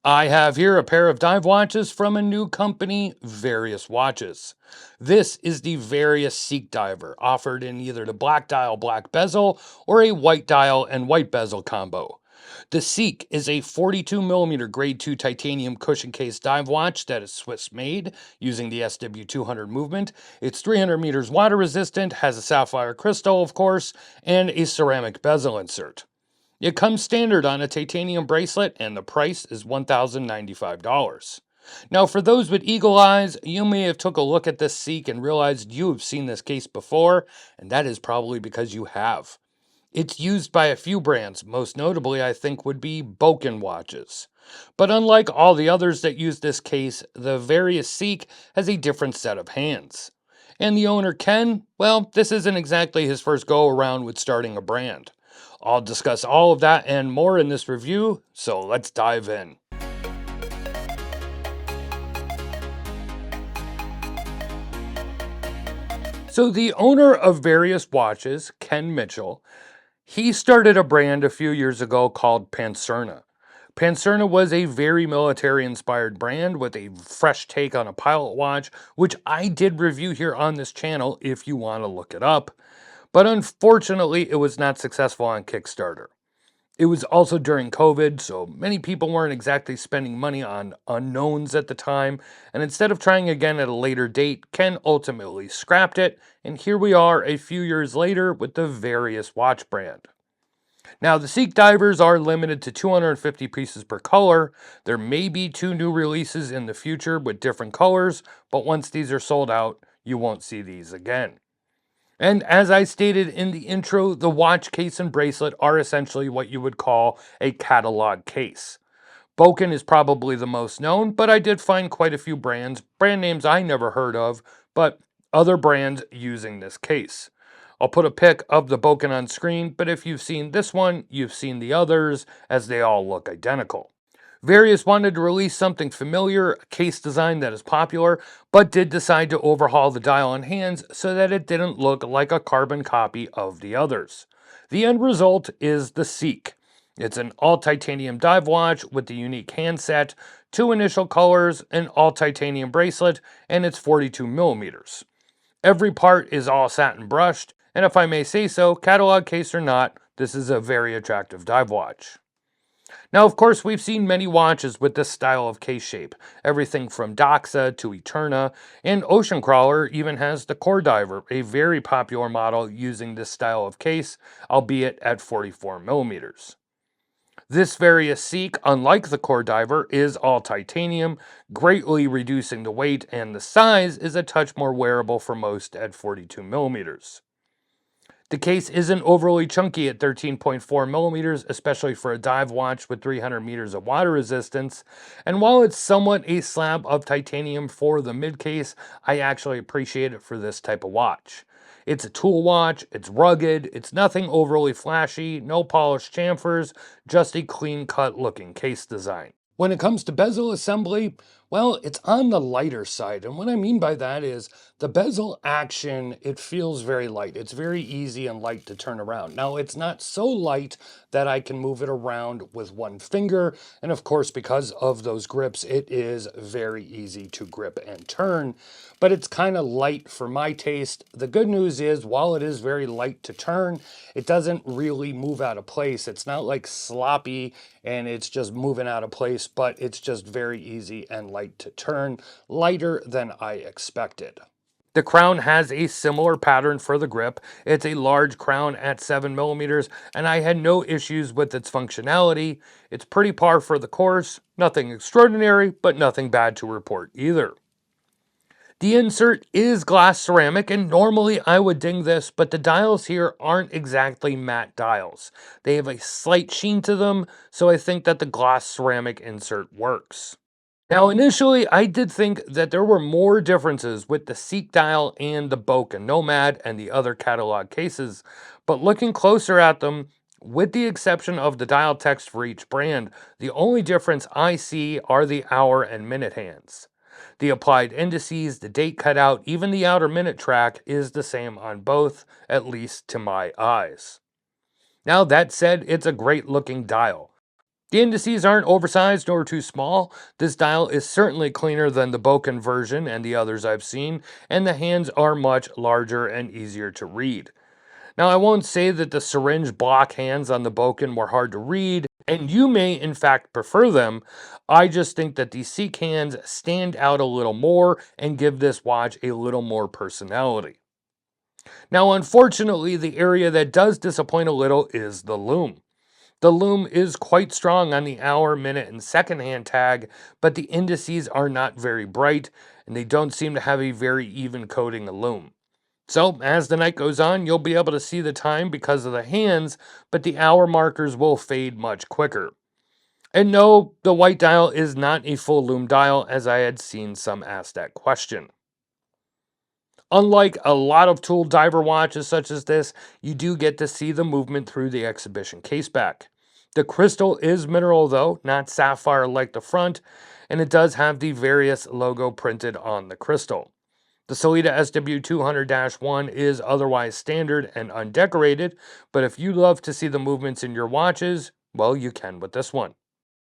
I have here a pair of dive watches from a new company, Varius Watches. This is the Varius Seek Diver, offered in either the black dial black bezel or a white dial and white bezel combo. The Seek is a 42mm grade 2 titanium cushion case dive watch that is Swiss made using the SW200 movement. It's 300 meters water resistant, has a sapphire crystal, of course, and a ceramic bezel insert. It comes standard on a titanium bracelet, and the price is $1,095. Now, for those with eagle eyes, you may have took a look at this Seek and realized you have seen this case before, and that is probably because you have. It's used by a few brands, most notably I think would be Boken watches. But unlike all the others that use this case, the Varius Seek has a different set of hands. And the owner Ken, well, this isn't exactly his first go around with starting a brand. I'll discuss all of that and more in this review, so let's dive in. So the owner of Varius Watches, Ken Mitchell, he started a brand a few years ago called Pancerna. Pancerna was a very military-inspired brand with a fresh take on a pilot watch, which I did review here on this channel if you want to look it up. But unfortunately, it was not successful on Kickstarter. It was also during COVID, so many people weren't exactly spending money on unknowns at the time, and instead of trying again at a later date, Ken ultimately scrapped it, and here we are a few years later with the Varius watch brand. Now, the Seek Divers are limited to 250 pieces per color. There may be 2 new releases in the future with different colors, but once these are sold out, you won't see these again. And as I stated in the intro, the watch case and bracelet are essentially what you would call a catalog case. Boken is probably the most known, but I did find quite a few brand names I never heard of, but other brands using this case. I'll put a pic of the Boken on screen, but if you've seen this one, you've seen the others, as they all look identical. Varius wanted to release something familiar, a case design that is popular, but did decide to overhaul the dial and hands so that it didn't look like a carbon copy of the others. The end result is the Seek. It's an all-titanium dive watch with the unique handset, 2 initial colors, an all-titanium bracelet, and it's 42 millimeters. Every part is all satin brushed, and if I may say so, catalog case or not, this is a very attractive dive watch. Now, of course, we've seen many watches with this style of case shape, everything from Doxa to Eterna, and Ocean Crawler even has the Core Diver, a very popular model using this style of case, albeit at 44 millimeters. This Varius Seek, unlike the Core Diver, is all titanium, greatly reducing the weight, and the size is a touch more wearable for most at 42 millimeters. The case isn't overly chunky at 13.4 millimeters, especially for a dive watch with 300 meters of water resistance, and while it's somewhat a slab of titanium for the mid case, I actually appreciate it for this type of watch. It's a tool watch, it's rugged, it's nothing overly flashy, no polished chamfers, just a clean-cut looking case design. When it comes to bezel assembly, well, it's on the lighter side. And what I mean by that is the bezel action, it feels very light. It's very easy and light to turn around. Now, it's not so light that I can move it around with one finger. And of course, because of those grips, it is very easy to grip and turn. But it's kind of light for my taste. The good news is, while it is very light to turn, it doesn't really move out of place. It's not like sloppy and it's just moving out of place, but it's just very easy and light to turn, lighter than I expected. The crown has a similar pattern for the grip. It's a large crown at 7 millimeters, and I had no issues with its functionality. It's pretty par for the course, nothing extraordinary, but nothing bad to report either. The insert is glass ceramic, and normally I would ding this, but the dials here aren't exactly matte dials. They have a slight sheen to them, so I think that the glass ceramic insert works. Now, initially, I did think that there were more differences with the Seek dial and the Boken Nomad and the other catalog cases, but looking closer at them, with the exception of the dial text for each brand, the only difference I see are the hour and minute hands. The applied indices, the date cutout, even the outer minute track is the same on both, at least to my eyes. Now, that said, it's a great looking dial. The indices aren't oversized nor too small. This dial is certainly cleaner than the Boken version and the others I've seen, and the hands are much larger and easier to read. Now, I won't say that the syringe block hands on the Boken were hard to read, and you may in fact prefer them. I just think that the Seek hands stand out a little more and give this watch a little more personality. Now, unfortunately, the area that does disappoint a little is the Lume. The Lume is quite strong on the hour, minute, and second hand tag, but the indices are not very bright, and they don't seem to have a very even coding of Lume. So, as the night goes on, you'll be able to see the time because of the hands, but the hour markers will fade much quicker. And no, the white dial is not a full Lume dial, as I had seen some ask that question. Unlike a lot of tool diver watches such as this, you do get to see the movement through the exhibition caseback. The crystal is mineral though, not sapphire like the front, and it does have the Varius logo printed on the crystal. The Sellita SW200-1 is otherwise standard and undecorated, but if you love to see the movements in your watches, well, you can with this one.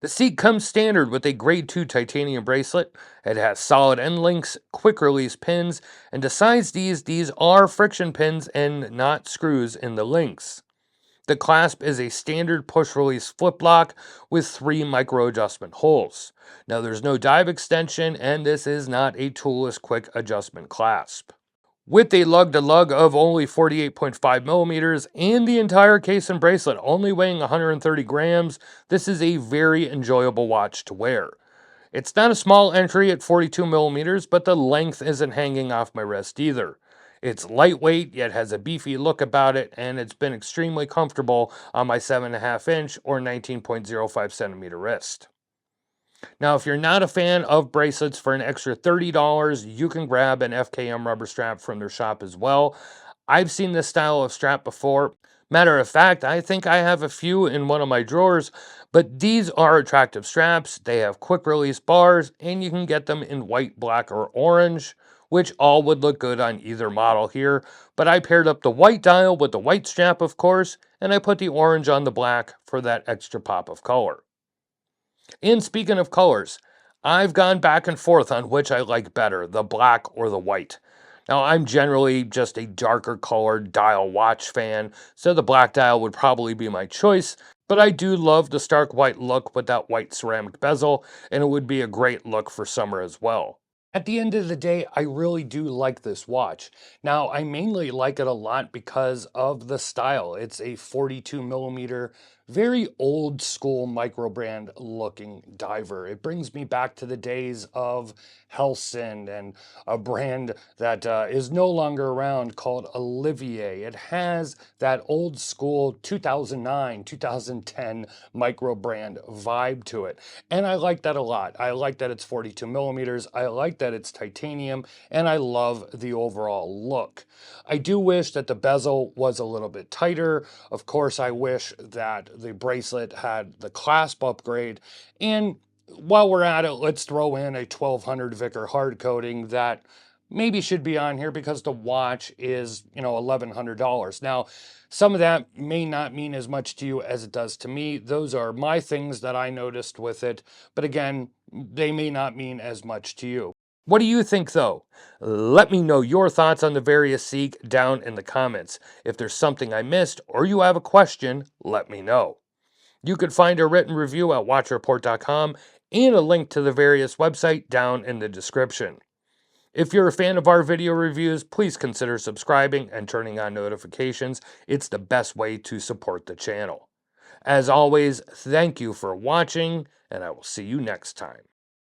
The Seek comes standard with a grade 2 titanium bracelet. It has solid end links, quick release pins, and besides these are friction pins and not screws in the links. The clasp is a standard push release flip lock with 3 micro adjustment holes. Now there's no dive extension and this is not a toolless quick adjustment clasp. With a lug-to-lug of only 48.5 millimeters and the entire case and bracelet only weighing 130 grams, this is a very enjoyable watch to wear. It's not a small entry at 42 millimeters, but the length isn't hanging off my wrist either. It's lightweight, yet has a beefy look about it, and it's been extremely comfortable on my 7.5 inch or 19.05 centimeter wrist. Now, if you're not a fan of bracelets, for an extra $30, you can grab an FKM rubber strap from their shop as well. I've seen this style of strap before. Matter of fact, I think I have a few in one of my drawers, but these are attractive straps. They have quick release bars, and you can get them in white, black, or orange, which all would look good on either model here. But I paired up the white dial with the white strap, of course, and I put the orange on the black for that extra pop of color. And speaking of colors, I've gone back and forth on which I like better, the black or the white. Now, I'm generally just a darker colored dial watch fan, so the black dial would probably be my choice, but I do love the stark white look with that white ceramic bezel, and it would be a great look for summer as well. At the end of the day, I really do like this watch. Now, I mainly like it a lot because of the style. It's a 42 millimeter, very old school microbrand looking diver. It brings me back to the days of Helsing and a brand that is no longer around called Olivier. It has that old school 2009, 2010 microbrand vibe to it. And I like that a lot. I like that it's 42 millimeters. I like that it's titanium, and I love the overall look. I do wish that the bezel was a little bit tighter. Of course, I wish that the bracelet had the clasp upgrade. And while we're at it, let's throw in a 1200 Vickr hard coating that maybe should be on here because the watch is, $1,100. Now, some of that may not mean as much to you as it does to me. Those are my things that I noticed with it. But again, they may not mean as much to you. What do you think though? Let me know your thoughts on the Varius Seek down in the comments. If there's something I missed or you have a question, let me know. You could find a written review at watchreport.com and a link to the Varius website down in the description. If you're a fan of our video reviews, please consider subscribing and turning on notifications. It's the best way to support the channel. As always, thank you for watching, and I will see you next time.